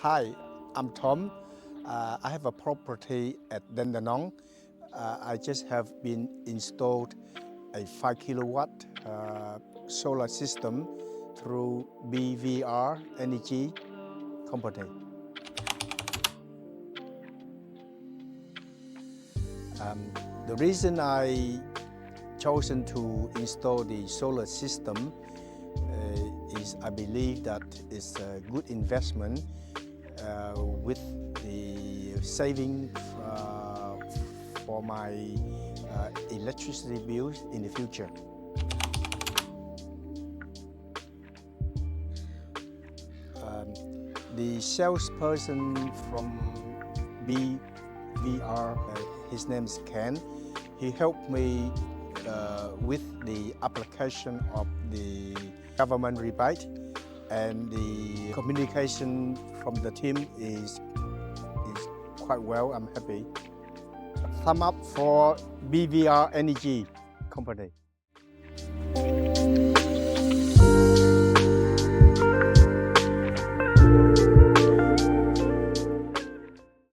Hi, I'm Tom. I have a property at Dandenong. I just have been installed a 5 kilowatt solar system through BVR Energy company. The reason I chosen to install the solar system is I believe that it's a good investment with the saving for my electricity bills in the future. The salesperson from BVR, his name is Ken. He helped me with the application of the government rebate, and the communication from the team is quite well. I'm happy. Thumb up for BVR Energy company.